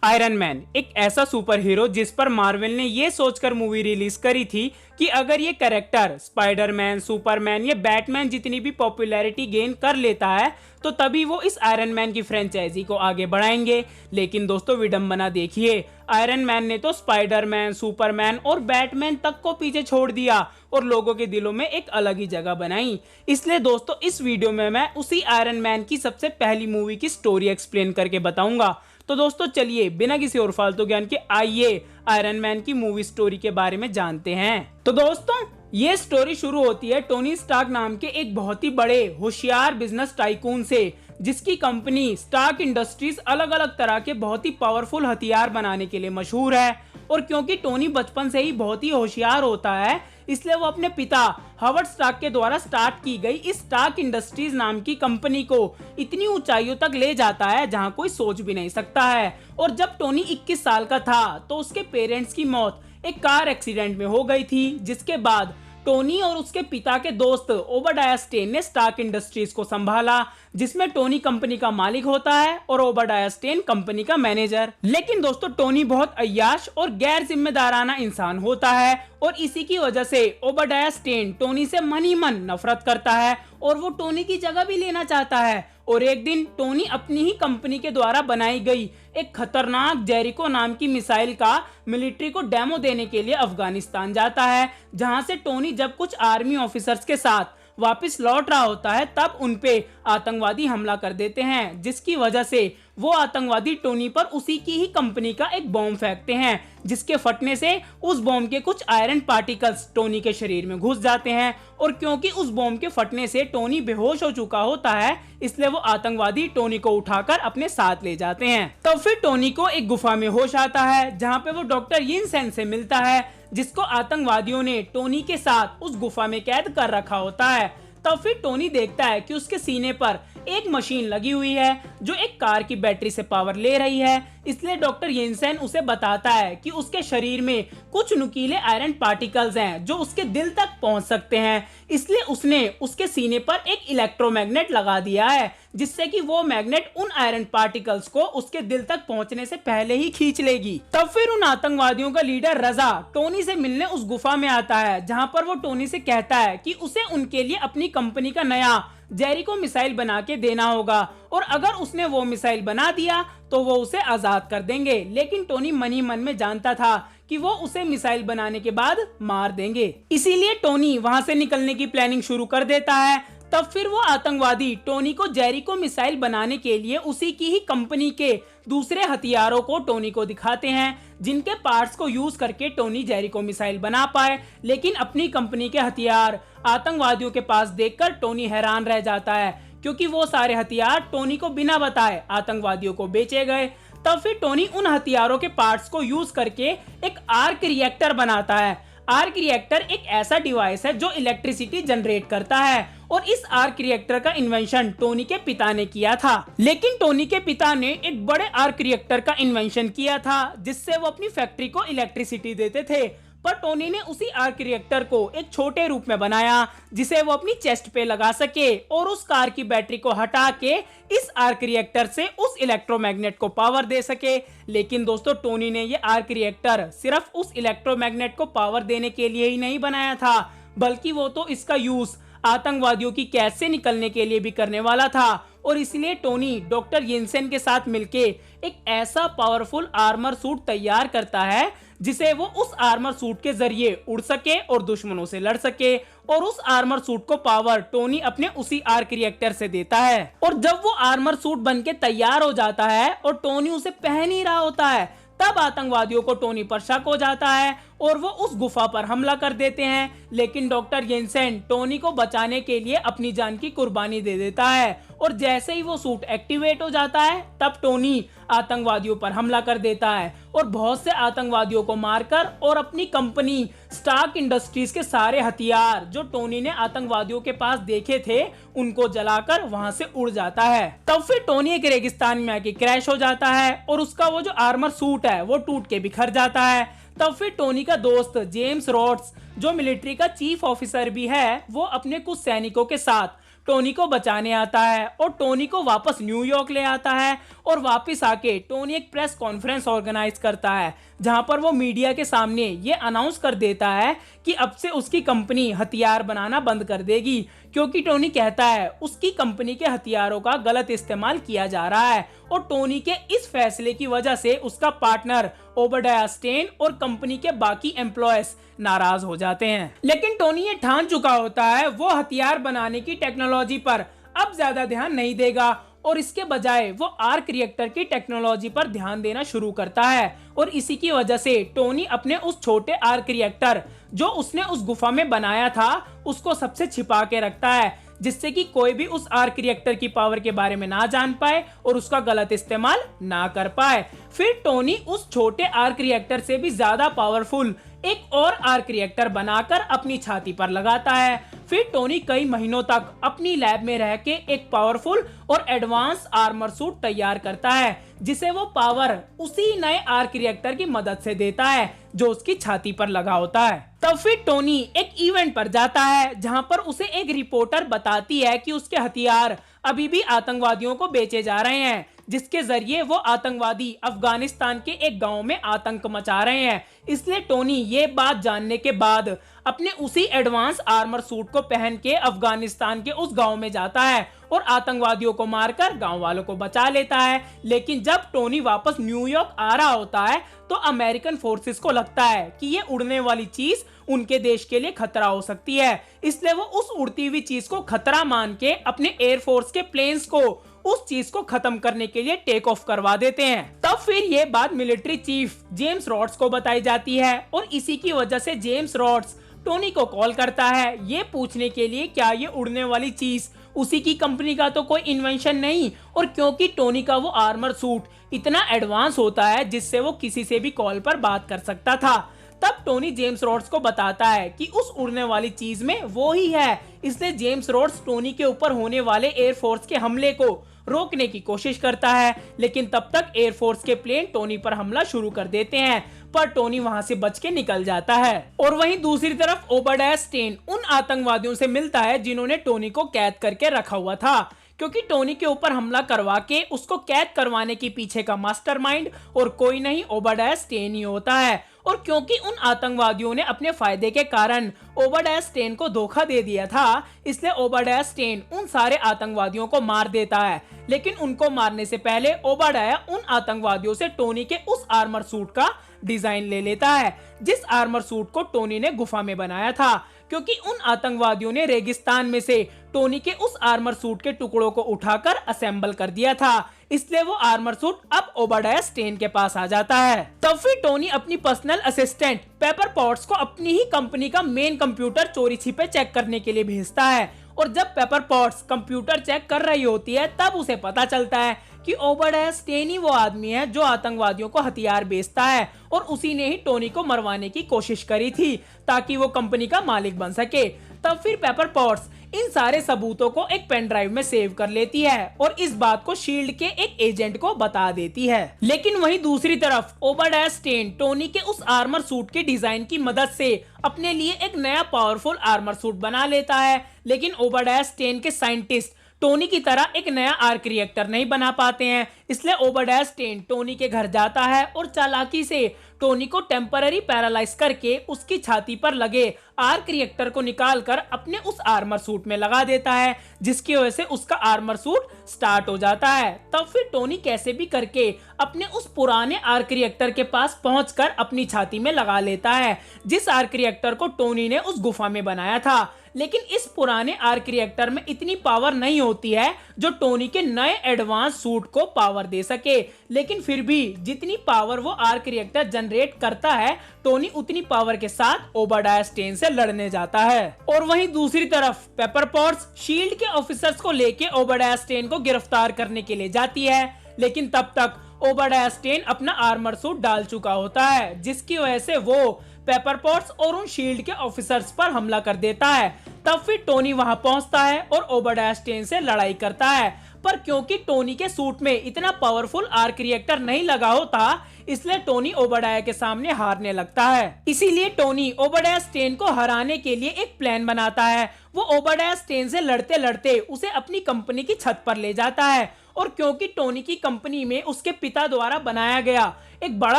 Iron man एक ऐसा super hero जिस पर मार्वल ने ये सोचकर मूवी रिलीज करी थी कि अगर ये कैरेक्टर स्पाइडरमैन, सुपरमैन या बैटमैन जितनी भी पॉपुलैरिटी गेन कर लेता है तो तभी वो इस आयरन मैन की फ्रेंचाइजी को आगे बढ़ाएंगे। लेकिन दोस्तों विडंबना देखिए, आयरन मैन ने तो स्पाइडरमैन, सुपरमैन और बैटमैन तक को पीछे छोड़ दिया और लोगों के दिलों में एक अलग ही जगह बनाई। इसलिए दोस्तों इस वीडियो में मैं उसी आयरन मैन की सबसे पहली मूवी की स्टोरी एक्सप्लेन करके बताऊंगा। तो दोस्तों चलिए बिना किसी और फालतू ज्ञान के आइए आयरन मैन की मूवी स्टोरी के बारे में जानते हैं। तो दोस्तों ये स्टोरी शुरू होती है टोनी स्टार्क नाम के एक बहुत ही बड़े होशियार बिजनेस टाइकून से, जिसकी कंपनी स्टार्क इंडस्ट्रीज अलग अलग तरह के बहुत ही पावरफुल हथियार बनाने के लिए मशहूर है। और क्योंकि टोनी बचपन से ही बहुत ही होशियार होता है इसलिए वो अपने पिता हॉवर्ड स्टार्क के द्वारा स्टार्ट की गई इस स्टार्क इंडस्ट्रीज नाम की कंपनी को इतनी ऊंचाइयों तक ले जाता है जहां कोई सोच भी नहीं सकता है। और जब टोनी 21 साल का था तो उसके पेरेंट्स की मौत एक कार एक्सीडेंट में हो गई थी, जिसके बाद टोनी और उसके पिता के दोस्त ओबाडाया स्टेन ने स्टार्क इंडस्ट्रीज को संभाला, जिसमें टोनी कंपनी का मालिक होता है और ओबाडाया स्टेन कंपनी का मैनेजर। लेकिन दोस्तों टोनी बहुत अय्याश और गैर जिम्मेदाराना इंसान होता है और इसी की वजह से ओबाडाया स्टेन टोनी से मन ही मन नफरत करता है और वो टोनी की जगह भी लेना चाहता है। और एक दिन टोनी अपनी ही कंपनी के द्वारा बनाई गई एक खतरनाक जेरिको नाम की मिसाइल का मिलिट्री को डेमो देने के लिए अफगानिस्तान जाता है, जहां से टोनी जब कुछ आर्मी ऑफिसर्स के साथ वापस लौट रहा होता है तब उनपे आतंकवादी हमला कर देते हैं, जिसकी वजह से वो आतंकवादी टोनी पर उसी की ही कंपनी का एक बॉम्ब फेंकते हैं, जिसके फटने से उस बॉम्ब के कुछ आयरन पार्टिकल्स टोनी के शरीर में घुस जाते हैं। और क्योंकि उस बॉम्ब के फटने से टोनी बेहोश हो चुका होता है इसलिए वो आतंकवादी टोनी को उठाकर अपने साथ ले जाते हैं। तब फिर टोनी को एक गुफा में होश आता है जहाँ पे वो डॉक्टर यिनसेन से मिलता है, जिसको आतंकवादियों ने टोनी के साथ उस गुफा में कैद कर रखा होता है। तब फिर टोनी देखता है कि उसके सीने पर एक मशीन लगी हुई है जो एक कार की बैटरी से पावर ले रही है। इसलिए डॉक्टर येंसेन उसे बताता है कि उसके शरीर में कुछ नुकीले आयरन पार्टिकल्स हैं जो उसके दिल तक पहुंच सकते हैं। इसलिए उसने उसके सीने पर एक इलेक्ट्रोमैग्नेट लगा दिया है, जिससे कि वो मैग्नेट उन आयरन पार्टिकल्स को उसके दिल तक पहुंचने से पहले ही खींच लेगी। तब फिर उन आतंकवादियों का लीडर रजा टोनी से मिलने उस गुफा में आता है, जहां पर वो टोनी से कहता है कि उसे उनके लिए अपनी कंपनी का नया जेरिको मिसाइल बना के देना होगा और अगर उसने वो मिसाइल बना दिया तो वो उसे आजाद कर देंगे। लेकिन टोनी मन ही मन में जानता था कि वो उसे मिसाइल बनाने के बाद मार देंगे, इसीलिए टोनी वहां से निकलने की प्लानिंग शुरू कर देता है। तब फिर वो आतंकवादी टोनी को जेरिको मिसाइल बनाने के लिए उसी की ही कंपनी के दूसरे हथियारों को टोनी को दिखाते हैं, जिनके पार्ट्स को यूज करके टोनी जेरिको मिसाइल बना पाए। लेकिन अपनी कंपनी के हथियार आतंकवादियों के पास देखकर टोनी हैरान रह जाता है, क्योंकि वो सारे हथियार टोनी को बिना बताए आतंकवादियों को बेचे गए। तब फिर टोनी उन हथियारों के पार्ट्स को यूज करके एक आर्क रिएक्टर बनाता है। आर्क रिएक्टर एक ऐसा डिवाइस है जो इलेक्ट्रिसिटी जनरेट करता है और इस आर्क रिएक्टर का इन्वेंशन टोनी के पिता ने किया था। लेकिन टोनी के पिता ने एक बड़े आर्क रिएक्टर का इन्वेंशन किया था जिससे वो अपनी फैक्ट्री को इलेक्ट्रिसिटी देते थे, पर टोनी ने उसी आर्क रिएक्टर को एक छोटे रूप में बनाया जिसे वो अपनी चेस्ट पे लगा सके और उस कार की बैटरी को हटा के इस आर्क रिएक्टर से उस इलेक्ट्रोमैग्नेट को पावर दे सके। लेकिन दोस्तों टोनी ने ये आर्क रिएक्टर सिर्फ उस इलेक्ट्रोमैग्नेट को पावर देने के लिए ही नहीं बनाया था, बल्कि वो तो इसका यूज आतंकवादियों की कैद से निकलने के लिए भी करने वाला था। और इसलिए टोनी डॉक्टर येंसेन के साथ मिलके एक ऐसा पावरफुल आर्मर सूट तैयार करता है जिसे वो उस आर्मर सूट के जरिए उड़ सके और दुश्मनों से लड़ सके। और उस आर्मर सूट को पावर टोनी अपने उसी आर्क रिएक्टर से देता है। और जब वो आर्मर सूट बनके तैयार हो जाता है और टोनी उसे पहन ही रहा होता है तब आतंकवादियों को टोनी पर शक हो जाता है और वो उस गुफा पर हमला कर देते हैं। लेकिन डॉक्टर येंसेन टोनी को बचाने के लिए अपनी जान की कुर्बानी दे देता है और जैसे ही वो सूट एक्टिवेट हो जाता है तब टोनी आतंकवादियों पर हमला कर देता है और बहुत से आतंकवादियों को मारकर और अपनी कंपनी स्टार्क इंडस्ट्रीज के सारे हथियार जो टोनी ने आतंकवादियों के पास देखे थे उनको जलाकर वहां से उड़ जाता है। तब फिर टोनी एक रेगिस्तान में आके क्रैश हो जाता है और उसका वो जो आर्मर सूट है वो टूट के बिखर जाता है। तब फिर टोनी का दोस्त जेम्स रॉड्स जो मिलिट्री का चीफ ऑफिसर भी है वो अपने कुछ सैनिकों के साथ टोनी को बचाने आता है और टोनी को वापस न्यूयॉर्क ले आता है। और वापस आके टोनी एक प्रेस कॉन्फ्रेंस ऑर्गेनाइज करता है जहां पर वो मीडिया के सामने ये अनाउंस कर देता है कि अब से उसकी कंपनी हथियार बनाना बंद कर देगी, क्योंकि टोनी कहता है उसकी कंपनी के हथियारों का गलत इस्तेमाल किया जा रहा है। और टोनी के इस फैसले की वजह से उसका पार्टनर ओबडाया स्टेन और कंपनी के बाकी एम्प्लॉयज नाराज हो जाते हैं। लेकिन टोनी ये ठान चुका होता है वो हथियार बनाने की टेक्नोलॉजी पर अब ज्यादा ध्यान नहीं देगा और इसके बजाय वो आर्क रिएक्टर की टेक्नोलॉजी पर ध्यान देना शुरू करता है। और इसी की वजह से टोनी अपने उस छोटे आर्क रिएक्टर जो उसने उस गुफा में बनाया था उसको सबसे छिपा के रखता है, जिससे कि कोई भी उस आर्क रिएक्टर की पावर के बारे में ना जान पाए और उसका गलत इस्तेमाल ना कर पाए। फिर टोनी उस छोटे आर्क रिएक्टर से भी ज्यादा पावरफुल एक और आर्क रिएक्टर बनाकर अपनी छाती पर लगाता है। फिर टोनी कई महीनों तक अपनी लैब में रह के एक पावरफुल और एडवांस आर्मर सूट तैयार करता है, जिसे वो पावर उसी नए आर्क रिएक्टर की मदद से देता है जो उसकी छाती पर लगा होता है। तब फिर टोनी एक इवेंट पर जाता है जहां पर उसे एक रिपोर्टर बताती है कि उसके हथियार अभी भी आतंकवादियों को बेचे जा रहे हैं, जिसके जरिए वो आतंकवादी अफगानिस्तान के एक गांव में आतंक मचा रहे हैं। इसलिए टोनी ये बात जानने के बाद अपने उसी एडवांस आर्मर सूट को पहन के अफगानिस्तान के उस गांव में जाता है और आतंकवादियों को मारकर गांव वालों को बचा लेता है। लेकिन जब टोनी वापस न्यूयॉर्क आ रहा होता है तो अमेरिकन फोर्सेस को लगता है कि ये उड़ने वाली चीज उनके देश के लिए खतरा हो सकती है, इसलिए वो उस उड़ती हुई चीज को खतरा मान के अपने एयरफोर्स के प्लेन्स को उस चीज को खत्म करने के लिए टेक ऑफ करवा देते हैं। तब फिर ये बात मिलिट्री चीफ जेम्स रॉड्स को बताई जाती है और इसी की वजह से जेम्स रॉड्स टोनी को कॉल करता है ये पूछने के लिए क्या ये उड़ने वाली चीज उसी की कंपनी का तो कोई इन्वेंशन नहीं, और क्योंकि टोनी का वो आर्मर सूट इतना एडवांस होता है जिससे वो किसी से भी कॉल पर बात कर सकता था। तब टोनी जेम्स रॉड्स को बताता है कि उस उड़ने वाली चीज में वो ही है, इसलिए जेम्स रॉड्स टोनी के ऊपर होने वाले एयरफोर्स के हमले को रोकने की कोशिश करता है। लेकिन तब तक एयरफोर्स के प्लेन टोनी पर हमला शुरू कर देते हैं, पर टोनी वहां से बच के निकल जाता है। और वहीं दूसरी तरफ ओबडाया स्टेन उन आतंकवादियों से मिलता है जिन्होंने टोनी को कैद करके रखा हुआ था, क्योंकि टोनी के ऊपर हमला करवा के उसको कैद करवाने के पीछे का मास्टरमाइंड और कोई नहीं ओबडाया स्टेन ही होता है। और क्योंकि उन आतंकवादियों ने अपने फायदे के कारण ओबडाया स्टेन को धोखा दे दिया था, इसलिए ओबडाया स्टेन उन सारे आतंकवादियों को मार देता है। लेकिन उनको मारने से पहले ओबडाया उन आतंकवादियों से टोनी के उस आर्मर सूट का डिजाइन ले लेता है जिस आर्मर सूट को टोनी ने गुफा में बनाया था, क्योंकि उन आतंकवादियों ने रेगिस्तान में से टोनी के उस आर्मर सूट के टुकड़ों को उठाकर असेंबल कर दिया था, इसलिए वो आर्मर सूट अब ओबडाया स्टेन के पास आ जाता है। तब फिर टोनी अपनी पर्सनल असिस्टेंट पेपर पॉट्स को अपनी ही कंपनी का मेन कंप्यूटर चोरी छिपे चेक करने के लिए भेजता है, और जब पेपर पॉट्स कंप्यूटर चेक कर रही होती है तब उसे पता चलता है कि ओबडाया स्टेन ही वो आदमी है जो आतंकवादियों को हथियार बेचता है, और उसी ने ही टोनी को मरवाने की कोशिश करी थी ताकि वो कंपनी का मालिक बन सके। तब फिर पेपर पॉट्स इन सारे सबूतों को एक पेन ड्राइव में सेव कर लेती है और इस बात को शील्ड के एक एजेंट को बता देती है। लेकिन वहीं दूसरी तरफ ओबडाया स्टेन टोनी के उस आर्मर सूट के डिजाइन की मदद से अपने लिए एक नया पावरफुल आर्मर सूट बना लेता है। लेकिन ओबडाया स्टेन के साइंटिस्ट टोनी की तरह एक नया आर्क रिएक्टर नहीं बना पाते हैं, इसलिए ओबडाया स्टेन टोनी के घर जाता है और चालाकी से टोनी को टेम्पररी पैरालाइज करके उसकी छाती पर लगे आर्क रिएक्टर को निकालकर अपने उस आर्मर सूट में लगा देता है, जिसकी वजह से उसका आर्मर सूट स्टार्ट हो जाता है। तब फिर टोनी कैसे भी करके अपने उस पुराने आर्क रिएक्टर के पास पहुंचकर अपनी छाती में लगा लेता है, जिस आर्क रिएक्टर को टोनी ने उस गुफा में बनाया था। लेकिन इस पुराने आर्क रिएक्टर में इतनी पावर नहीं होती है जो टोनी के नए एडवांस सूट को पावर दे सके, लेकिन फिर भी जितनी पावर वो आर्क रिएक्टर जनरेट करता है टोनी उतनी पावर के साथ ओबडाया स्टेन से लड़ने जाता है। और वहीं दूसरी तरफ पेपर पॉट्स शील्ड के ऑफिसर्स को लेके ओबडाया स्टेन को गिरफ्तार करने के लिए जाती है, लेकिन तब तक ओबडाया स्टेन अपना आर्मर सूट डाल चुका होता है, जिसकी वजह से वो पेपर पॉट्स और उन शील्ड के ऑफिसर्स पर हमला कर देता है। तब फिर टोनी वहां पहुंचता है और ओबडाया स्टेन से लड़ाई करता है, पर क्योंकि टोनी के सूट में इतना पावरफुल आर्क रिएक्टर नहीं लगा होता, इसलिए टोनी ओबाडिया के सामने हारने लगता है। इसीलिए टोनी ओबाडिया स्टेन को हराने के लिए एक प्लान बनाता है। वो ओबाडिया स्टेन से लड़ते लड़ते उसे अपनी कंपनी की छत पर ले जाता है, और क्योंकि टोनी की कंपनी में उसके पिता द्वारा बनाया गया एक बड़ा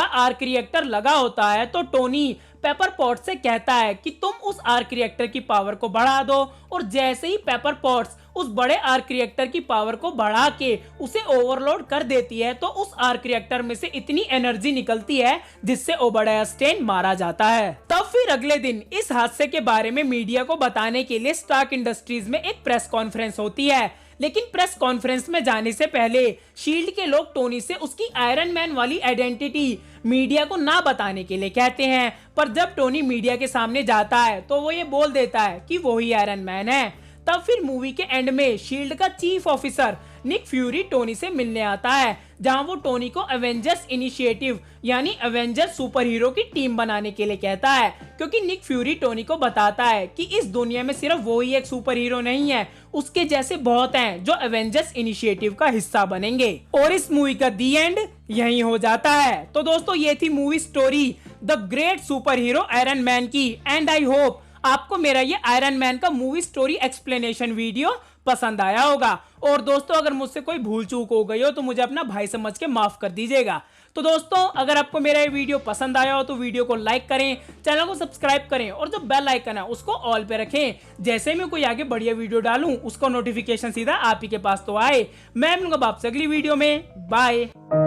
आर्क रिएक्टर लगा होता है, तो टोनी पेपर पॉट्स से कहता है कि तुम उस आर्क रिएक्टर की पावर को बढ़ा दो। और जैसे ही पेपर पॉट्स उस बड़े आर्क रिएक्टर की पावर को बढ़ा के उसे ओवरलोड कर देती है, तो उस आर्क रिएक्टर में से इतनी एनर्जी निकलती है जिससे ओबाडिया स्टेन मारा जाता है। तब फिर अगले दिन इस हादसे के बारे में मीडिया को बताने के लिए स्टार्क इंडस्ट्रीज में एक प्रेस कॉन्फ्रेंस होती है। लेकिन प्रेस कॉन्फ्रेंस में जाने से पहले शील्ड के लोग टोनी से उसकी आयरन मैन वाली आइडेंटिटी मीडिया को ना बताने के लिए कहते हैं। पर जब टोनी मीडिया के सामने जाता है तो वो ये बोल देता है कि वो ही आयरन मैन है। तब फिर मूवी के एंड में शील्ड का chief officer Nick Fury Tony से मिलने आता है, जहां वो टोनी को एवेंजर्स इनिशिएटिव यानी एवेंजर्स सुपर हीरो की टीम बनाने के लिए कहता है, क्योंकि निक फ्यूरी टोनी को बताता है कि इस दुनिया में सिर्फ वो ही एक सुपर हीरो नहीं है, उसके जैसे बहुत हैं जो एवेंजर्स इनिशिएटिव का हिस्सा बनेंगे। और इस मूवी का दी एंड यहीं हो जाता है। तो दोस्तों, ये थी movie story the great super hero iron man की। एंड आई होप आपको मेरा ये आयरन मैन का मूवी स्टोरी एक्सप्लेनेशन वीडियो पसंद आया होगा। और दोस्तों, अगर मुझसे कोई भूल चूक हो गई हो तो मुझे अपना भाई समझ के माफ कर दीजिएगा। तो दोस्तों, अगर आपको मेरा ये वीडियो पसंद आया हो तो वीडियो को लाइक करें, चैनल को सब्सक्राइब करें और जो बेल आइकन है उसको ऑल पे रखें। जैसे मैं कोई आगे बढ़िया वीडियो डालूं उसका नोटिफिकेशन सीधा आप ही के पास तो आए। मैं मिलूंगा आपसे अगली वीडियो में। बाय।